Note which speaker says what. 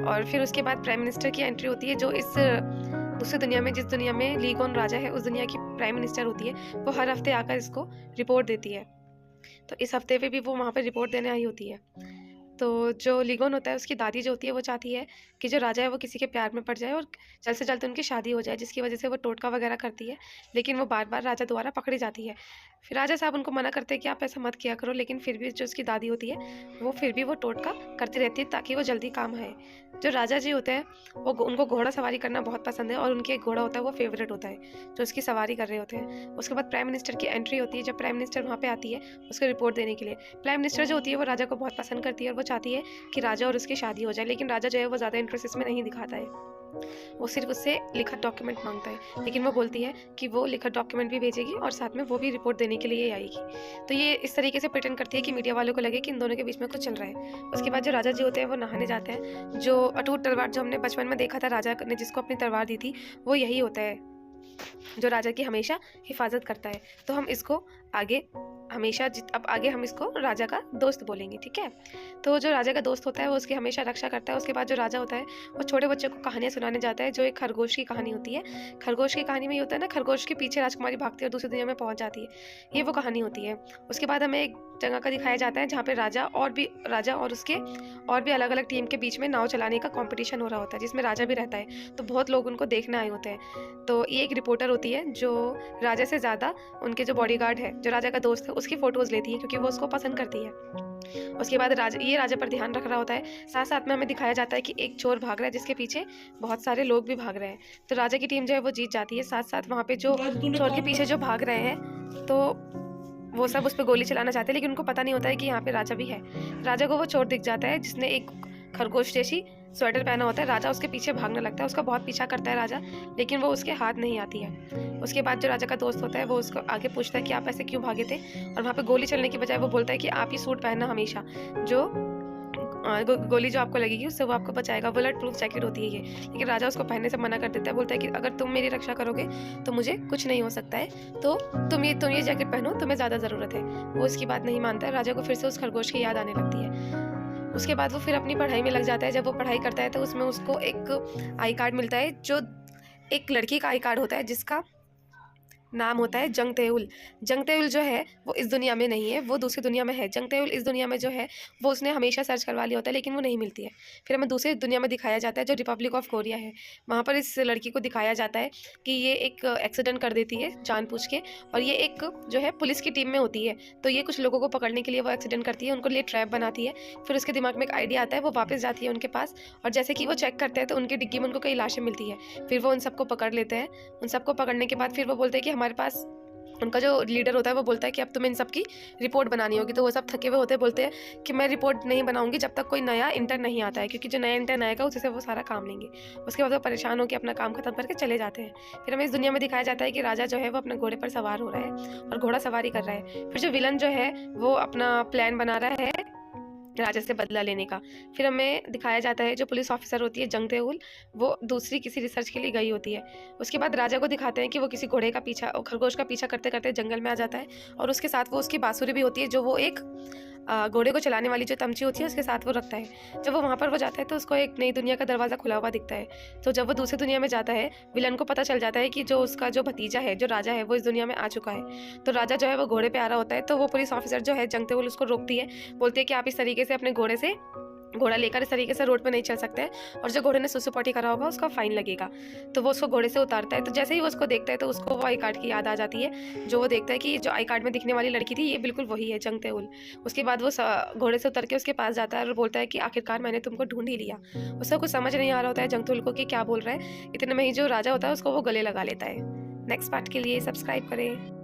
Speaker 1: और फिर उसके बाद प्राइम मिनिस्टर की एंट्री होती है, जो इस दूसरी दुनिया में, जिस दुनिया में ली गॉन राजा है, उस दुनिया की प्राइम मिनिस्टर होती है। वो हर हफ्ते आकर इसको रिपोर्ट देती है। तो इस हफ्ते पे भी वो वहाँ पर रिपोर्ट देने आई होती है। तो जो लीगोन होता है, उसकी दादी जो होती है वो चाहती है कि जो राजा है वो किसी के प्यार में पड़ जाए और जल्द से जल्द उनकी शादी हो जाए, जिसकी वजह से वो टोटका वगैरह करती है, लेकिन वो बार बार राजा द्वारा पकड़ी जाती है। फिर राजा साहब उनको मना करते हैं कि आप ऐसा मत किया करो, लेकिन फिर भी जो उसकी दादी होती है वो फिर भी वो टोटका करती रहती है ताकि वो जल्दी काम आए। जो राजा जी होते हैं वो उनको घोड़ा सवारी करना बहुत पसंद है और उनके एक घोड़ा होता है वो फेवरेट होता है, जो उसकी सवारी कर रहे होते हैं। उसके बाद प्राइम मिनिस्टर की एंट्री होती है। जब प्राइम मिनिस्टर वहाँ पे आती है उसको रिपोर्ट देने के लिए, प्राइम मिनिस्टर जो होती है वो राजा को बहुत पसंद करती है और वो चाहती है कि राजा और उसकी शादी हो जाए, लेकिन राजा जो है वो ज़्यादा इंटरेस्ट इसमें नहीं दिखाता है। वो सिर्फ उससे लिखित डॉक्यूमेंट मांगता है, लेकिन वो बोलती है कि वो लिखित डॉक्यूमेंट भी भेजेगी और साथ में वो भी रिपोर्ट देने के लिए आएगी। तो ये इस तरीके से प्रिटेंड करती है कि मीडिया वालों को लगे कि इन दोनों के बीच में कुछ चल रहा है। उसके बाद जो राजा जी होते हैं वो नहाने जाते हैं। जो अटूट तलवार जो हमने बचपन में देखा था राजा ने जिसको अपनी तलवार दी थी, वो यही होता है जो राजा की हमेशा हिफाजत करता है। तो हम इसको आगे हमेशा अब आगे हम इसको राजा का दोस्त बोलेंगे, ठीक है। तो जो राजा का दोस्त होता है वो उसकी हमेशा रक्षा करता है। उसके बाद जो राजा होता है वो छोटे बच्चों को कहानियाँ सुनाने जाता है, जो एक खरगोश की कहानी होती है। खरगोश की कहानी में ये होता है ना, खरगोश के पीछे राजकुमारी भागती है और दूसरी दुनिया में पहुंच जाती है, ये वो कहानी होती है। उसके बाद हमें एक जगह का दिखाया जाता है जहाँ पे राजा और उसके और भी अलग अलग टीम के बीच में नाव चलाने का कंपटीशन हो रहा होता है, जिसमें राजा भी रहता है। तो बहुत लोग उनको देखने आए होते हैं। तो ये एक रिपोर्टर होती है जो राजा से ज़्यादा उनके जो बॉडीगार्ड है, जो राजा का दोस्त है, उसकी फ़ोटोज़ लेती है क्योंकि वो उसको पसंद करती है। उसके बाद राजा पर ध्यान रख रहा होता है। साथ साथ में हमें दिखाया जाता है कि एक चोर भाग रहा है जिसके पीछे बहुत सारे लोग भी भाग रहे हैं। तो राजा की टीम जो है वो जीत जाती है। साथ साथ वहाँ पे जो चोर के पीछे जो भाग रहे हैं, तो वो सब उस पर गोली चलाना चाहते हैं, लेकिन उनको पता नहीं होता है कि यहाँ पे राजा भी है। राजा को वो चोर दिख जाता है जिसने एक खरगोश जैसी स्वेटर पहना होता है। राजा उसके पीछे भागने लगता है, उसका बहुत पीछा करता है राजा, लेकिन वो उसके हाथ नहीं आती है। उसके बाद जो राजा का दोस्त होता है वो उसको आगे पूछता है कि आप ऐसे क्यों भागे थे, और वहाँ पे गोली चलने की बजाय वो बोलता है कि आप ये सूट पहनना हमेशा, जो गोली जो आपको लगेगी उससे वो आपको बचाएगा। बुलेट प्रूफ जैकेट होती है ये, लेकिन राजा उसको पहनने से मना कर देता है। बोलता है कि अगर तुम मेरी रक्षा करोगे तो मुझे कुछ नहीं हो सकता है, तो तुम ये जैकेट पहनो, तुम्हें ज़्यादा ज़रूरत है। वो उसकी बात नहीं मानता है। राजा को फिर से उस खरगोश की याद आने लगती है। उसके बाद वो फिर अपनी पढ़ाई में लग जाता है। जब वो पढ़ाई करता है तो उसमें उसको एक आई कार्ड मिलता है, जो एक लड़की का आई कार्ड होता है जिसका नाम होता है जंगतेउल। जंगतेउल जो है वो इस दुनिया में नहीं है, वो दूसरी दुनिया में है। जंगतेउल इस दुनिया में जो है वो उसने हमेशा सर्च करवा लिया होता है, लेकिन वो नहीं मिलती है। फिर हमें दूसरी दुनिया में दिखाया जाता है जो रिपब्लिक ऑफ कोरिया है। वहाँ पर इस लड़की को दिखाया जाता है कि ये एक एक्सीडेंट कर देती है जानबूझ के, और ये एक जो है पुलिस की टीम में होती है। तो ये कुछ लोगों को पकड़ने के लिए वो एक्सीडेंट करती है, उनको लिए ट्रैप बनाती है। फिर उसके दिमाग में एक आइडिया आता है, वो वापस जाती है उनके पास, और जैसे कि वो चेक करते हैं तो उनकी डिग्गी में उनको कई लाशें मिलती है। फिर वो उन सबको पकड़ लेते हैं। उन सबको पकड़ने के बाद फिर वो बोलते हैं कि हमारे पास, उनका जो लीडर होता है वो बोलता है कि अब तुम्हें इन सब की रिपोर्ट बनानी होगी। तो वो सब थके हुए होते हैं, बोलते हैं कि मैं रिपोर्ट नहीं बनाऊंगी जब तक कोई नया इंटर्न नहीं आता है, क्योंकि जो नया इंटर्न आएगा उसी से वो सारा काम लेंगे। उसके बाद वो परेशान होकर अपना काम खत्म करके चले जाते हैं। फिर हमें इस दुनिया में दिखाया जाता है कि राजा जो है वो अपने घोड़े पर सवार हो रहा है और घोड़ा सवारी कर रहा है। फिर जो विलन जो है वो अपना प्लान बना रहा है राजा से बदला लेने का। फिर हमें दिखाया जाता है जो पुलिस ऑफिसर होती है जंगतेउल, वो दूसरी किसी रिसर्च के लिए गई होती है। उसके बाद राजा को दिखाते हैं कि वो किसी घोड़े का पीछा, खरगोश का पीछा करते करते जंगल में आ जाता है, और उसके साथ वो उसकी बांसुरी भी होती है, जो वो एक घोड़े को चलाने वाली जो तमची होती है उसके साथ वो रखता है। जब वो वहाँ पर वो जाता है तो उसको एक नई दुनिया का दरवाज़ा खुला हुआ दिखता है। तो जब वो दूसरी दुनिया में जाता है, विलन को पता चल जाता है कि जो उसका जो भतीजा है, जो राजा है, वो इस दुनिया में आ चुका है। तो राजा जो है वो घोड़े पे आ रहा होता है। तो वो पुलिस ऑफिसर जो है जंगतेउल उसको रोकती है, बोलती है कि आप इस तरीके से अपने घोड़ा लेकर इस तरीके से रोड पे नहीं चल सकते, और जो घोड़े ने सुसु पॉटी करा होगा उसका फाइन लगेगा। तो वो उसको घोड़े से उतारता है। तो जैसे ही वो उसको देखता है तो उसको वो आई कार्ड की याद आ जाती है, जो वो देखता है कि जो आई कार्ड में दिखने वाली लड़की थी ये बिल्कुल वही है, जंगतेउल। उसके बाद वो घोड़े से उतर के उसके पास जाता है और बोलता है कि आखिरकार मैंने तुमको ढूंढ ही लिया। उसको कुछ समझ नहीं आ रहा होता है जंगतेउल को कि क्या बोल रहा है। इतने में ही जो राजा होता है उसको वो गले लगा लेता है। नेक्स्ट पार्ट के लिए सब्सक्राइब करें।